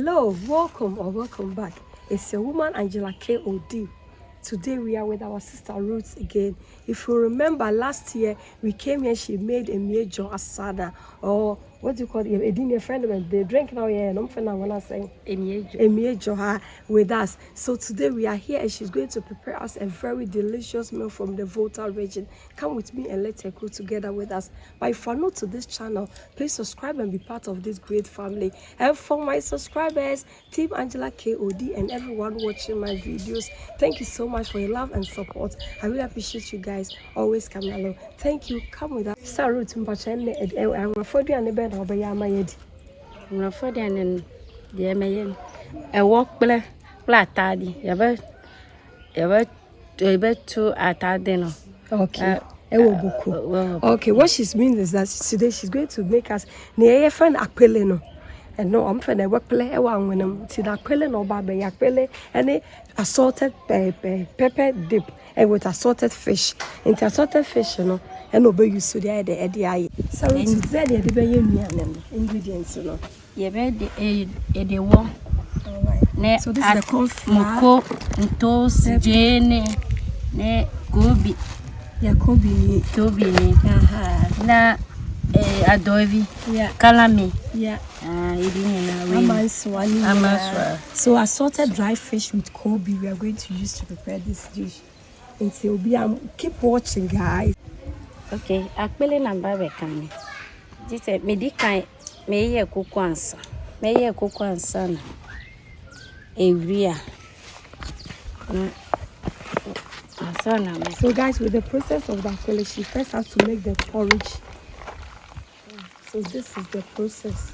Hello, welcome or welcome back. It's your woman Angela K.O.D. Today we are with our sister Ruth again. If you remember last year, we came here, she made a major asada, or what do you call it? A dinner friend of they drink now here, and I'm saying a major with us. So today we are here and she's going to prepare us a very delicious meal from the Volta region. Come with me and let's cook together with us. But if you're new to this channel, please subscribe and be part of this great family. And for my subscribers, Team Angela K.O.D. and everyone watching my videos, thank you so much for your love and support. I really appreciate you guys always coming along. Thank you. Come with us. Sarut mpachane I'm afraid you are never Obayama yet. I'm afraid and the Mayan. Eworkple Tadi. Ever to Tadi. Okay. Okay, what she's means is that today she's going to make us near friend Akple no. And no, I'm from the Eworkple. One when I'm to the Akple no baby Akple and assorted pepper dip and with assorted fish. Into assorted fish, you know, and obey you so there the idea. So it's there the ingredients, you know. You read the one. Alright. So this is the corn flour. Moko, toast, jene, ne gobi. Yeah, Kobe. Na adobe. Yeah. Kalami. Yeah. Amaswa. So assorted dry fish with Kobe we are going to use to prepare this dish. Until keep watching, guys. Okay, Akple number be coming. This me di kai me ye kuku ansa. Me ye kuku ansa na. Ewia. So guys, with the process of the Akple, she first has to make the porridge. So this is the process.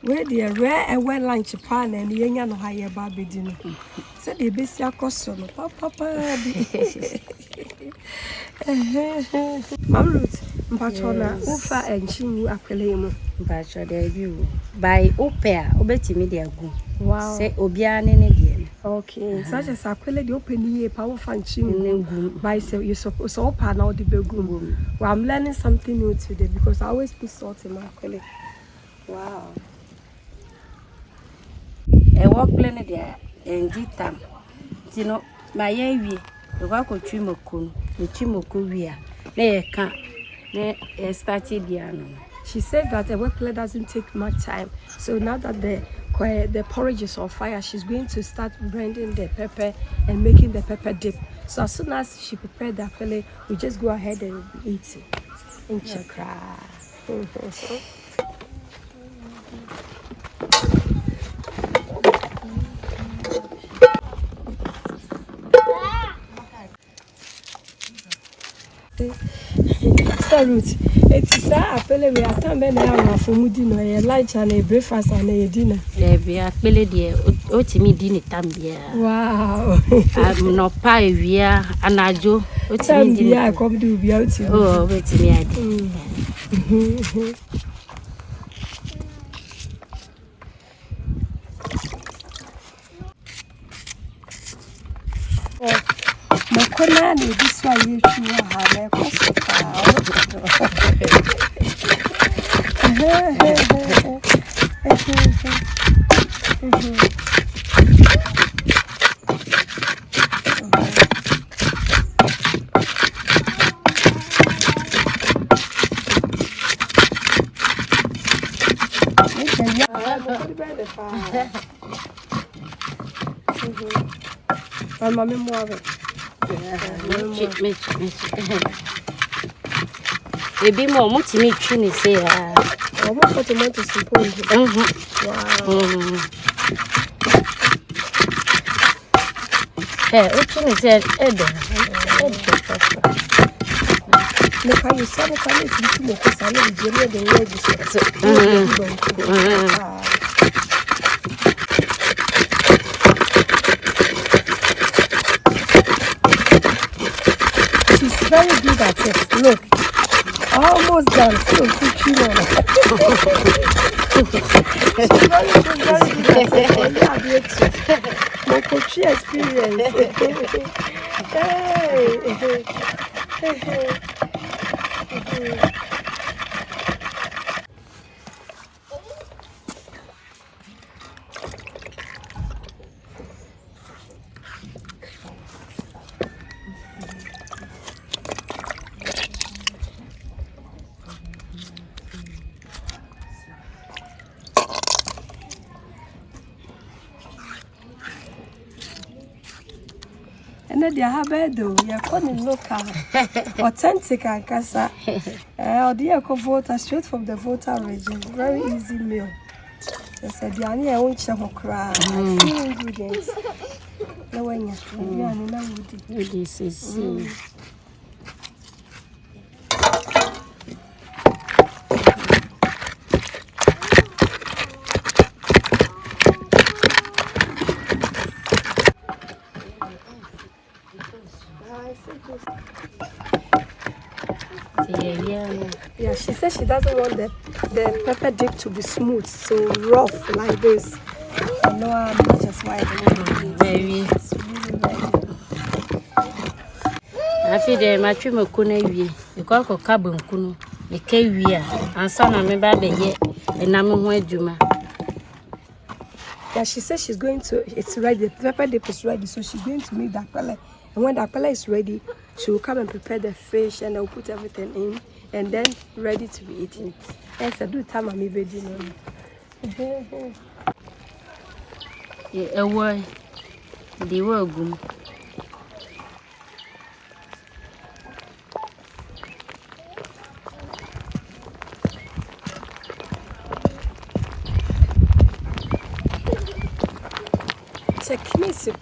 Where the Ewe Lunch pan and the young no higher baby dinner. Said the best question, Papa. Mamrut, Mpachona, Ufa and Chimu Akple. Mpacho de view. By Opera, Obeti Media Go. Wow. Say Obiane. Okay, such as Akple, the open year, powerful and Chimu. By say you suppose all pan out the bedroom. Well, I'm learning something new today because I always put salt in my Akple. Wow. Eworkple there and gitam. You know, my yawi, the work of Chimoko, the Chimoko weir. They can't. They started piano. She said that Eworkple doesn't take much time. So now that the porridge is on fire, she's going to start blending the pepper and making the pepper dip. So as soon as she prepared the Akple, we just go ahead and eat it. In chakra. Ruth, it's Akple we are coming now for mudino a lunch and a breakfast and a dinner. Be Akple dear, Otimi dinner tambia. Wow. I'm no pie via anajo. Otimi I come to be out. Oh, wait me. Makonani, this one you have a Ebi mo mutimi twini say ah. Omo for tomato soup. Wow. Twini say edo. Me can you say can you mo ko say le je le de She's very good at it. Look. jam. So she's very good at it. My coaching experience. And then they have a do. You're calling local, authentic and casa. Or the voter straight from the voter region. Very easy meal. They said, "Diani, I won't check or cry. Few ingredients. No one yet. Diani, no woody. This is Yeah, she said she doesn't want the pepper dip to be smooth, so rough like this. I know how much that's why I don't very. It's really very I feel the matri mokuna wie. The cocoa carbon kuno. The kewia. And son of me baby yet. And I'm a juma. Yeah, she says she's going to, it's ready, the pepper dip is ready, so she's going to make the akpele. And when the akpele is ready, she will come and prepare the fish and I'll put everything in and then ready to be eaten. Yes, I do time I'm ready now. A word. The word goom. Technique,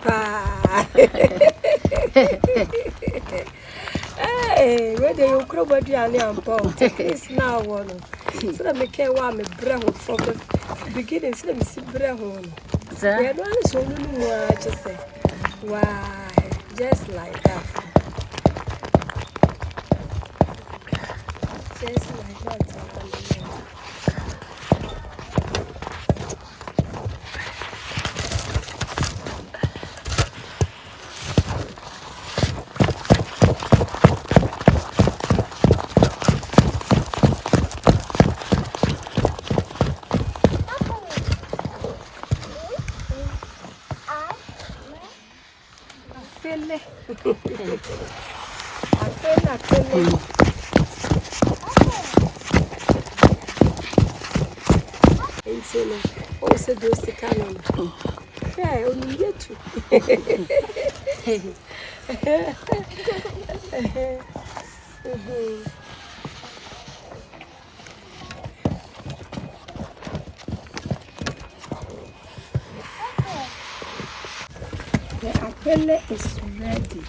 hey, where do you crow body and pump? Technique now one. So that make a warm breath from the beginning. So let me see breath on. Yeah, no one so no just say. Wow, just like that. Just like that. Also, those the canon. Yeah, only get to. The akpele is ready.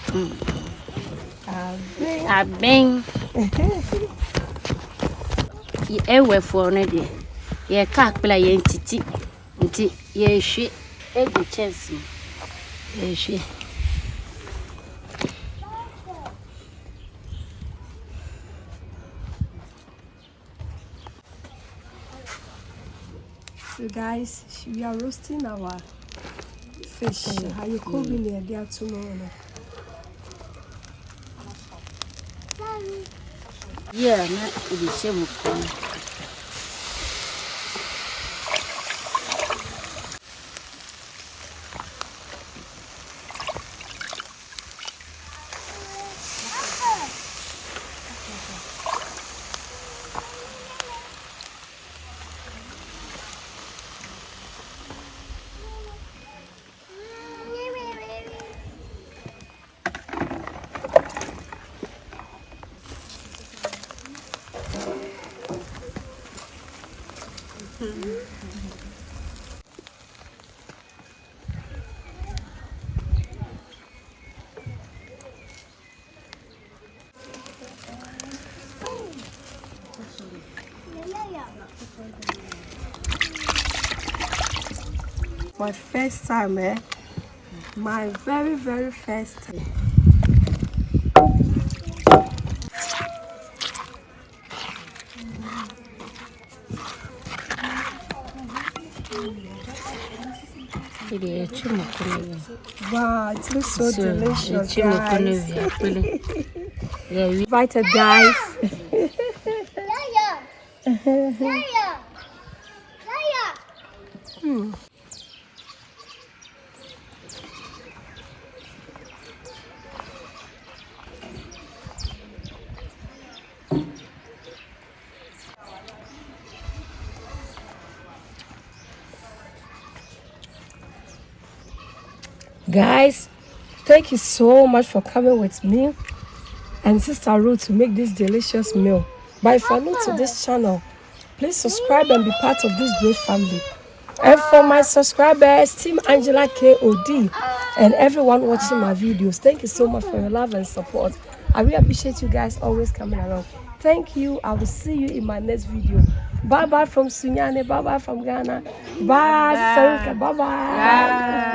I've been. Ewe for an idea. Ye can't play entity until ye she every chance. Ye she. So guys, we are roasting our fish. How you cooking there? They are tomorrow. Yeah, not the same. My first time, my very, very first time. Wow, it looks so delicious, guys. Invited guys. Guys, thank you so much for coming with me and Sister Ruth to make this delicious meal. But if you're new to this channel, please subscribe and be part of this great family. And for my subscribers, Team Angela KOD, and everyone watching my videos, thank you so much for your love and support. I really appreciate you guys always coming around. Thank you. I will see you in my next video. Bye bye from Sunyane. Bye bye from Ghana. Bye. Bye. Bye.